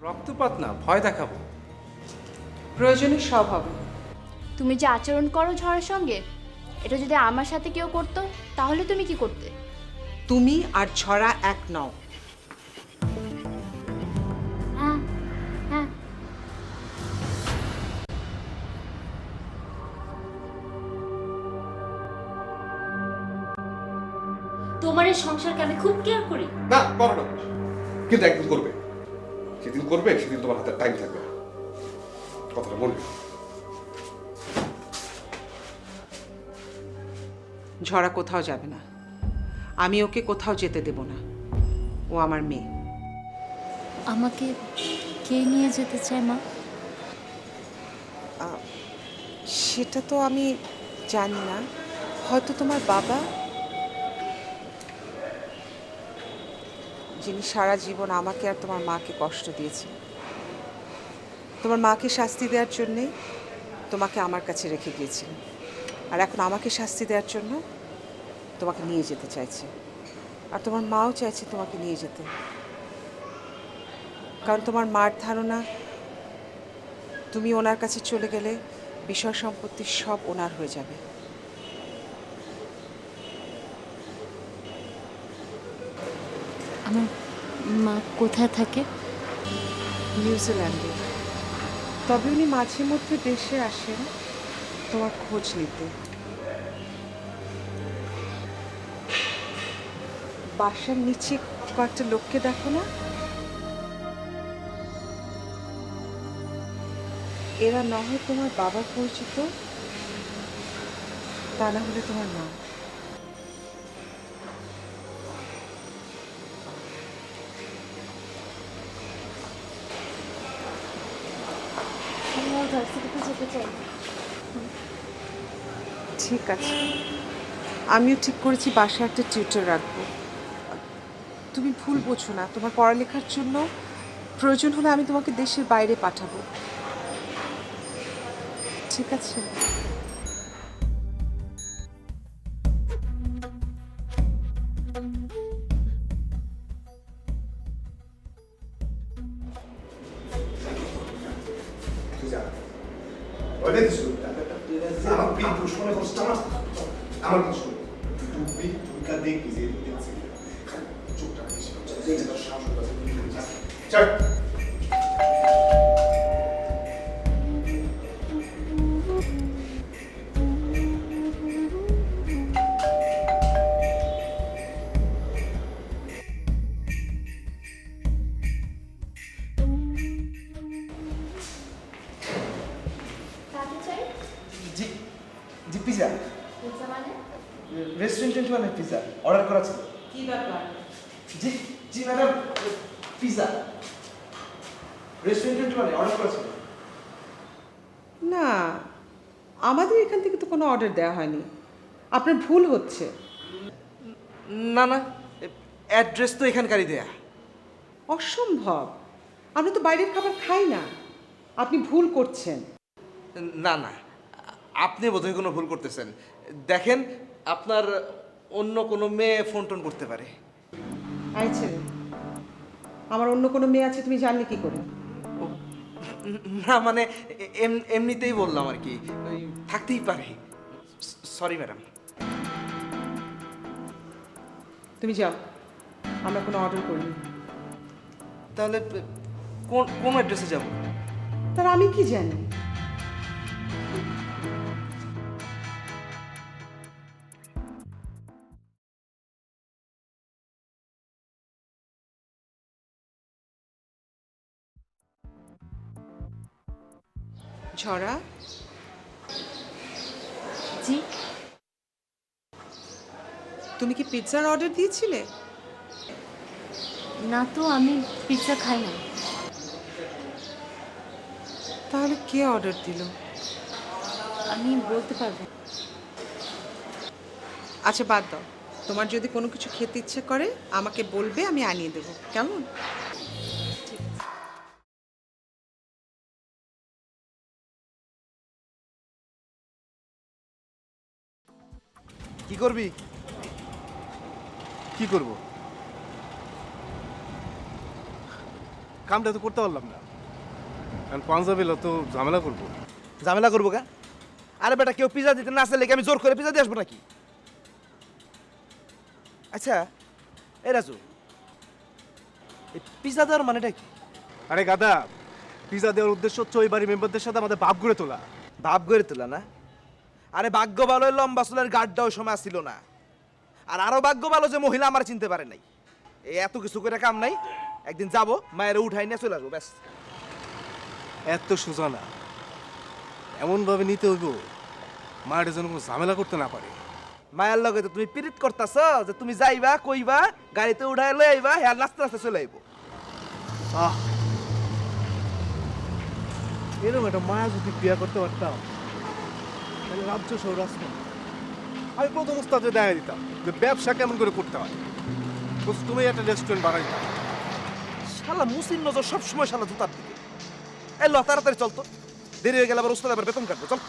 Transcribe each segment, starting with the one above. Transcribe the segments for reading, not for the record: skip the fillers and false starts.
রক্তপাত না, ভয় দেখাবো। প্রয়োজনে সব হবে। তুমি যে আচরণ করো ঝড়ের সঙ্গে, এটা যদি আমার সাথে কেউ করতো তাহলে তুমি কি করতে? তুমি আর ঝরা এক নও। হ্যাঁ হ্যাঁ। তোমার এই সংসারকে আমি খুব কেয়ার করি। না করো না, কিন্তু একদিন করবে। সেদিন করবে, সেদিন তোমার হাতে টাইম থাকবে না। কথাটা বলবে। ঝরা কোথাও যাবে না, আমি ওকে কোথাও যেতে দেব না। ও আমার মেয়ে। আমাকে কে নিয়ে যেতে চায় মা? সেটা তো আমি জানি না, হয়তো তোমার বাবা, যিনি সারা জীবন আমাকে আর তোমার মাকে কষ্ট দিয়েছে। তোমার মাকে শাস্তি দেওয়ার জন্যেই তোমাকে আমার কাছে রেখে গিয়েছিলেন, আর এখন আমাকে শাস্তি দেওয়ার জন্য তোমাকে নিয়ে যেতে চাইছে। আর তোমার মাও চাইছে তোমাকে নিয়ে যেতে, কারণ তোমার মার ধারণা তুমি ওনার কাছে চলে গেলে বিষয় সম্পত্তি সব ওনার হয়ে যাবে। আমার মা কোথায় থাকে? নিউজিল্যান্ডে। তবে উনি মাঝে মধ্যে দেশে আসেন তোমার খোঁজ নিতে। বাসার নিচে কয়েকটা লোককে দেখো না, এরা না হয় তোমার বাবার পরিচিত, তা না হলে তোমার মা। আমি আমার ভার্সিটিতে যেতে চাই। ঠিক আছে, আমিও ঠিক করেছি বাসায় একটা টিউটর রাখবো। তুমি ভুল বোঝো না, তোমার পড়ালেখার জন্য প্রয়োজন হলে আমি তোমাকে দেশের বাইরে পাঠাবো। ঠিক আছে? আমার বিল পুষ্পনে করছে আমার কিছু ডুববি টুকা দেখবি যে দেখছি চোখটা বেশি হচ্ছে তার শাসক আছে চল জি জি, পিজা রেস্টুরেন্ট 21 এর পিজা অর্ডার করা ছিল। কি ব্যাপার? জি জি ম্যাডাম, পিজা রেস্টুরেন্ট 21 এ অর্ডার করা ছিল। না, আমাদের এখান থেকে তো কোনো অর্ডার দেওয়া হয়নি, আপনার ভুল হচ্ছে। না না, অ্যাড্রেস তো এখানকারই দেয়া। অসম্ভব, আমরা তো বাইরের খাবার খাই না, আপনি ভুল করছেন। না না, আপনি বোধহয় কোনো ভুল করতেছেন। দেখেন, আপনার অন্য কোনো মেয়ে ফোন টোন করতে পারে। আই ছেলে, আমার অন্য কোনো মেয়ে আছে তুমি জানলে কি করে? না মানে এমনিতেই বললাম আর কি, ওই থাকতেই পারে। Sorry madam. তুমি যাও, আমরা কোনো অর্ডার করিনি। তাহলে কোন কোন অ্যাড্রেসে যাব? তার আমি কি জানি? ঝরা, জি, তুমি কি পিৎজার অর্ডার দিয়েছিলে? না তো, আমি পিৎজা খাই না। তাহলে কে অর্ডার দিল? আমি বলতে পারবো না। আচ্ছা বাদ দাও, তোমার যদি কোনো কিছু খেতে ইচ্ছে করে আমাকে বলবে, আমি আনিয়ে দেবো, কেমন? কি করবি? কি করব? কামটা তো করতে পারলাম না। কারণ পাঞ্জাবি তো ঝামেলা করবো। ঝামেলা করবো কা? আরে বেটা, কেউ পিজা দিতে না আসলে আমি জোর করে পিজা দিয়ে আসবো নাকি? আচ্ছা এই রাজু, এই পিজা দেওয়ার মানেটা কি? আরে গাদা, পিজা দেওয়ার উদ্দেশ্য হচ্ছে ওই বাড়ির মেম্বারদের সাথে আমাদের ভাব গড়ে তোলা। ভাব গড়ে তোলা না? আরে ভাগ্য ভালো, লম্বা চুলের গার্ডটা ওই সময় আসছিল না। আর আরো ভাগ্য ভালো যে মহিলা আমার চিনতে পারে নাই। এই এত কিছু করে কাম নাই, একদিন যাবো মায়ের উঠাই নিয়ে চলে আসবো ব্যাস। এত সোজা না, এমনভাবে নিতে হইব মায়ের যেন কোনো ঝামেলা করতে না পারে। মায়ের লগে তো তুমি পিরিত করতেছ যে তুমি যাইবা কইবা গাড়িতে উঠাই লই আইবা, হ্যাঁ নাচতে নাচতে চলে আইবো। আহ, এরকম একটা মায়া যদি বিয়ে করতে পারতাম তাহলে রাজ্য শহর আসতাম। আমি প্রথম উস্তাদে দেখা দিতাম যে ব্যবসা কেমন করে করতে হয়। বলছি, তুমি একটা রেস্টুরেন্ট বানাই দাও। শালা মুসির নজর সবসময় শালা জুতার দিকে। এই ল তাড়াতাড়ি চল তো, দেরি হয়ে গেলে আবার উস্তাদ আবার বেতন কাটবো। চল।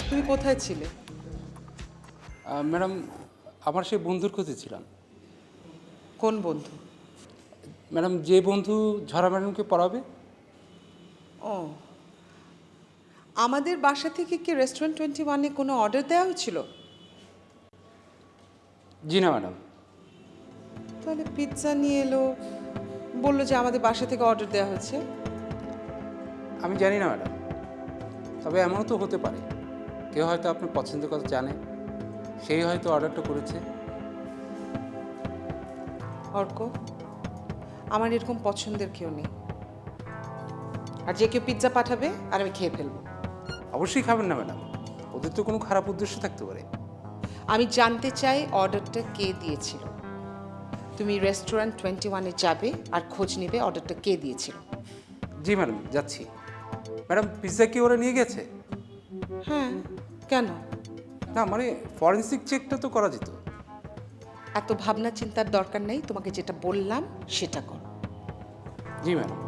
তুমি কোথায় ছিলে? ম্যাডাম, আমার সেই বন্ধুর খোঁজে ছিলাম। কোন বন্ধু? ম্যাডাম, যে বন্ধু ঝরা ম্যাডামকে পড়াবে। ও, আমাদের বাসা থেকে কি রেস্টুরেন্ট 21-এ কোনো অর্ডার দেওয়া হয়েছিল? জি না ম্যাডাম। তাহলে পিৎজা নিয়ে এলো, বললো যে আমাদের বাসা থেকে অর্ডার দেওয়া হয়েছে। আমি জানি না ম্যাডাম, তবে এমনও তো হতে পারে কেউ হয়তো আপনার পছন্দের কথা জানে, সেই হয়তো অর্ডারটা করেছে। অর্ক, আমার এরকম পছন্দের কেউ নেই। আর যে কেউ পিৎজা পাঠাবে আর আমি খেয়ে ফেলবো। অবশ্যই খাবেন না ম্যাডাম, ওদের তো কোনো খারাপ উদ্দেশ্য থাকতে পারে। আমি জানতে চাই অর্ডারটা কে দিয়েছিল। তুমি রেস্টুরেন্ট 21-এ যাবে আর খোঁজ নেবে অর্ডারটা কে দিয়েছিল। জি ম্যাডাম, যাচ্ছি। ম্যাডাম, পিৎজা কি ওরা নিয়ে গেছে? হ্যাঁ, কেন? না মানে ফরেন্সিক চেকটা তো করা যেত। এত ভাবনা চিন্তার দরকার নেই, তোমাকে যেটা বললাম সেটা করো। জি ম্যাডাম।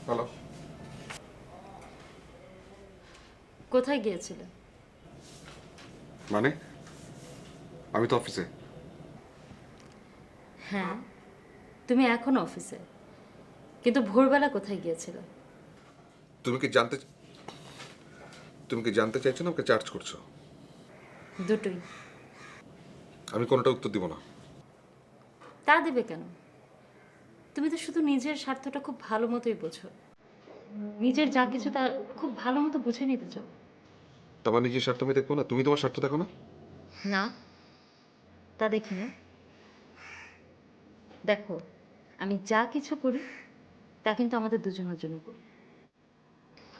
হ্যালো, কোথায় গিয়েছিলে? মানে আমি তো অফিসে। হ্যাঁ, তুমি এখন অফিসে, কিন্তু ভোরবেলা কোথায় গিয়েছিলে? তুমি কি জানতে চাইছো না আমাকে চার্জ করছো? দুটোই। আমি কোনোটা উত্তর দিব না। তা দেবে কেন? তুমি তো শুধু নিজের স্বার্থটা খুব ভালো মতোই বোঝো, নিজের যা কিছু তা খুব ভালো মতো বুঝে নিতে চাও। তোমার নিজের স্বার্থ আমি দেখবো না, তুমি তোমার স্বার্থ দেখো না? না, তা দেখি না। দেখো, আমি যা কিছু করি তা কিন্তু আমাদের দুজনের জন্য করি,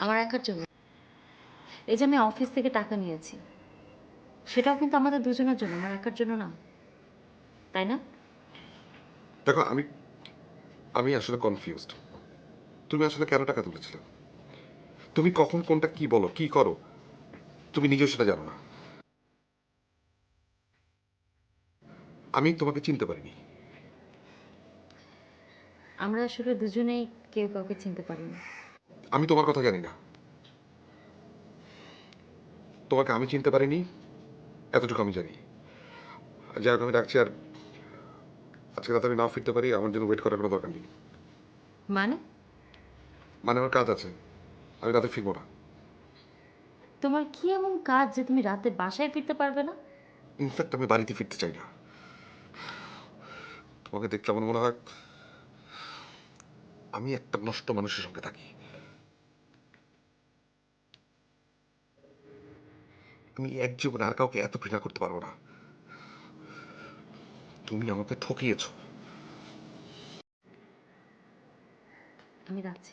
আমার একার জন্য। এই যে আমি অফিস থেকে টাকা নিয়েছি, সেটাও কিন্তু আমাদের দুজনের জন্য, আমার একার জন্য না, তাই না? দেখো, আমি আসলে কনফিউজড। তুমি আসলে কেন টাকা তুলেছিলে? তুমি কখন কোনটা কি বলো, কি করো, তুমি নিজেও সেটা জানো না। আমি তোমাকে চিনতে পারিনি। আমরা আসলে দুজনেই কেউ কাউকে চিনতে পারি না। আমি তোমার কথা জানি না, তোমাকে আমি চিনতে পারিনি, এতটুকু আমি জানি। যাই হোক, আমি রাখছি। আর আজকে রাতে আমি না ফিরতে পারি, আমার জন্য ওয়েট করার কোনো দরকার নেই। মানে মানে আমার কাজ আছে, আমি রাতে ফিরবো না। তোমার কি এমন কাজ যে তুমি রাতে বাসায় ফিরতে পারবে না? ইনফ্যাক্ট আমি বাড়িতে ফিরতে চাই না। তোমাকে দেখলে আমার মনে হয় আমি একটা নষ্ট মানুষের সঙ্গে থাকি। আমি এক জীবনে আর কাউকে এত ঘৃণা করতে পারবো না। তুমি আমাকে ঠকিয়েছো। আমি যাচ্ছি।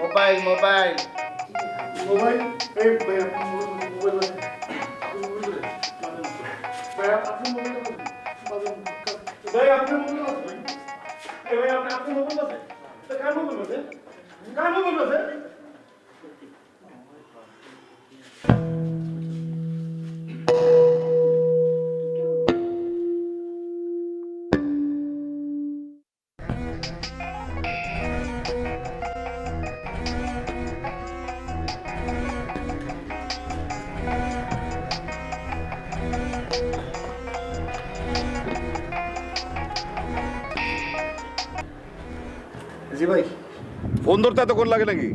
মোবাইল মোবাইল মোবাইল এই ভাই আপনার মোবাইল আছে ভাই আপনার মোবাইল আছে ভাই আপনার মোবাইল আছে এই ভাই আপনার মোবাইল আছে কার মোবাইল আছে কার মোবাইল আছে জি ভাই। ফোন ধরতে এতক্ষণ লাগে নাকি?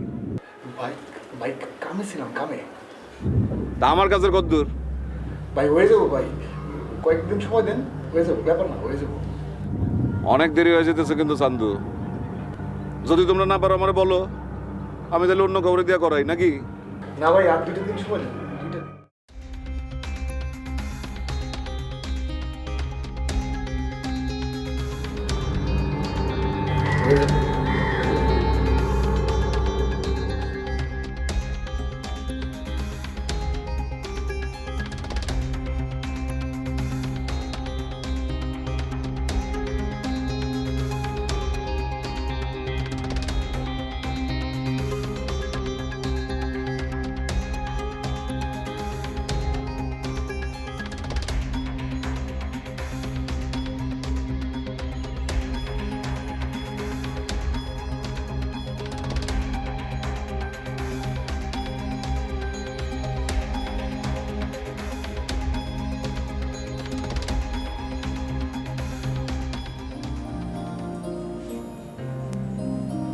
ভাই ভাই কামে ছিলাম, কামে। তা আমার কাছের কদ্দূর? ভাই হয়ে যাবো ভাই, কয়েকদিন সময় দেন, হয়ে যাবো, ব্যাপার না, হয়ে যাবো। অনেক দেরি হয়ে যেতেছে কিন্তু চান্দু। যদি তোমরা না পারো আমারে বলো, আমি তাহলে অন্য কাউরে দিয়া করাই নাকি? না ভাই, আর 2টা দিন সময় দেন, 2টা দিন। হয়ে যাবে।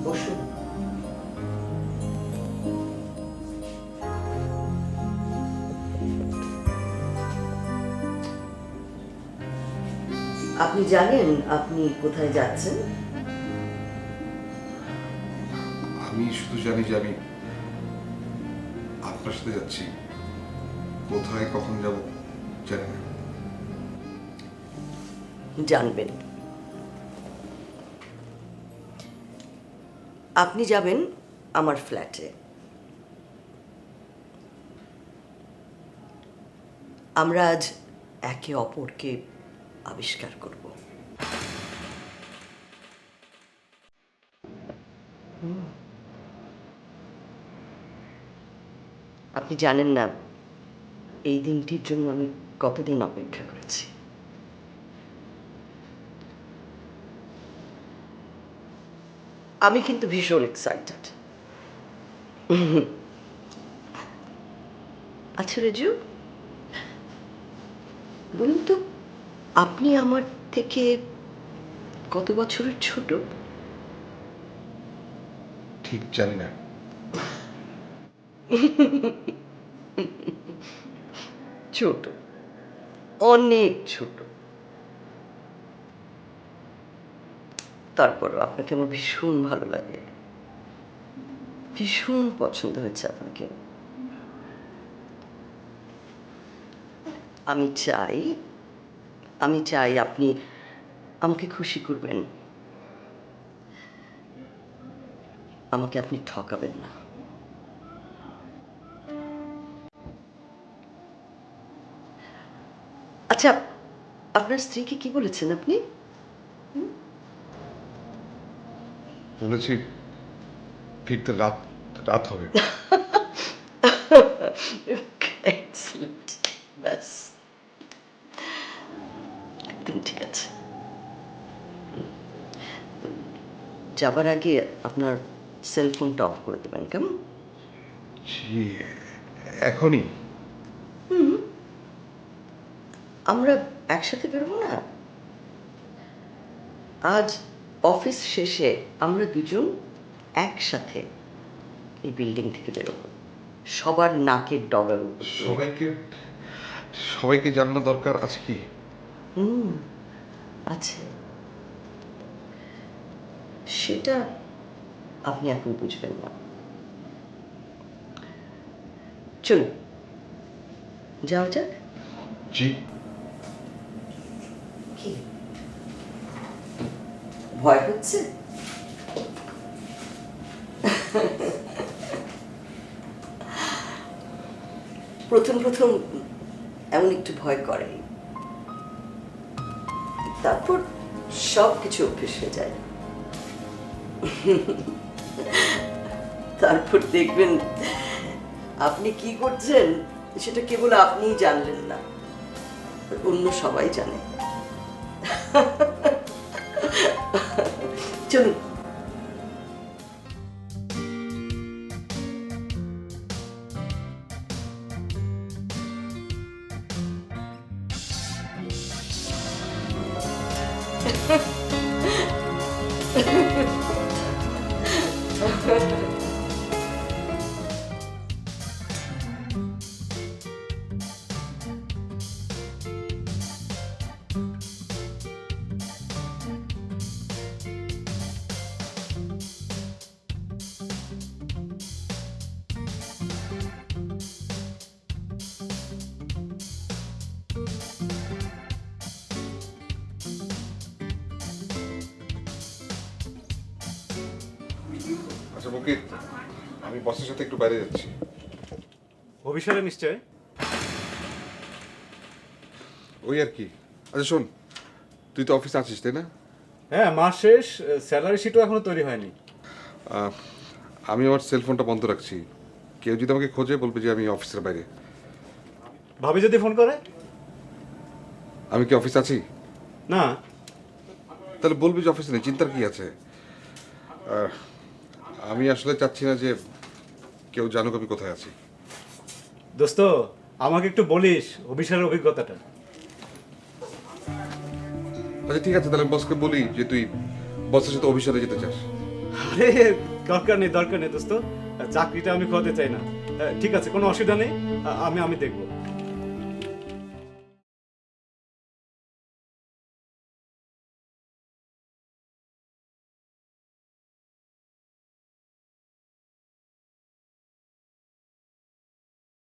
বসুন। আপনি জানেন আপনি কোথায় যাচ্ছেন? আমি শুধু জানি যে আমি আপনার সাথে যাচ্ছি। কোথায় কখন যাব জানি না। জানবেন। আপনি যাবেন আমার ফ্ল্যাটে। আমরা আজ একে অপরকে আবিষ্কার করব। আপনি জানেন না এই দিনটির জন্য আমি কতদিন অপেক্ষা করেছি। আমি কিন্তু ভীষণ এক্সাইটেড। আচ্ছা রেজু, বলুন তো আপনি আমার থেকে কত বছরের ছোট? ঠিক জানি না। ছোট, অনেক ছোট। তারপর আপনাকে আমার ভীষণ ভালো লাগে, ভীষণ পছন্দ হয়েছে আপনাকে। আমি চাই আপনি আমাকে খুশি করবেন, আমাকে আপনি ঠকাবেন না। আচ্ছা, আপনার স্ত্রীকে কি বলেছেন আপনি? বলেছি ফিরতে রাত রাত হবে। এক্সিলেন্ট, ব্যাস একদম ঠিক আছে। যাবার আগে আপনার সেলফোনটা অফ করে দেবেন, কেমন? জি, এখনই? আমরা একসাথে বেরোবো না? আজ অফিস শেষে আমরা দুজন একসাথে এই বিল্ডিং থেকে বেরোবো, সবার নাকের ডগার উপর দিয়ে। সবাইকে জানানো দরকার আছে কি? আছে, সেটা আপনি এখন বুঝবেন না। চলুন যাও যাক। জি। কি ভয় হচ্ছে? প্রথম প্রথম এমন একটু ভয় করে, তারপর সব কিছু অভ্যেস হয়ে যায়। তারপর দেখবেন আপনি কি করছেন সেটা কেবল আপনিই জানলেন না, অন্য সবাই জানে। চলুন। আচ্ছা বকিত, আমি বসের সাথে একটু বাইরে যাচ্ছি। অভিসারে নিশ্চয়। ওই আর কি। আচ্ছা শোন, তুই তো অফিসে আছিস তাই না? হ্যাঁ, মাস শেষ, স্যালারি শিটও এখনো তৈরি হয়নি। আমি আমার সেলফোনটা বন্ধ রাখছি, কেউ যদি আমাকে খোঁজে বলবে যে আমি অফিসের বাইরে। ভাবি যদি ফোন করে? আমি কি অফিস আছি? না। তাহলে বলবি যে অফিসে নেই, চিন্তার কি আছে? আমি আসলে চাচ্ছি না যে কেউ জানুক আমি কোথায় আছি। দোস্ত, আমাকে একটু বলিস অভিসারের অভিজ্ঞতাটা। আচ্ছা ঠিক আছে, তাহলে বসকে বলি যে তুই বসের সাথে অফিসারে যেতে চাস। আরে দরকার নেই দোস্ত, চাকরিটা আমি খোয়াতে চাই না। ঠিক আছে, কোনো অসুবিধা নেই, আমি দেখবো।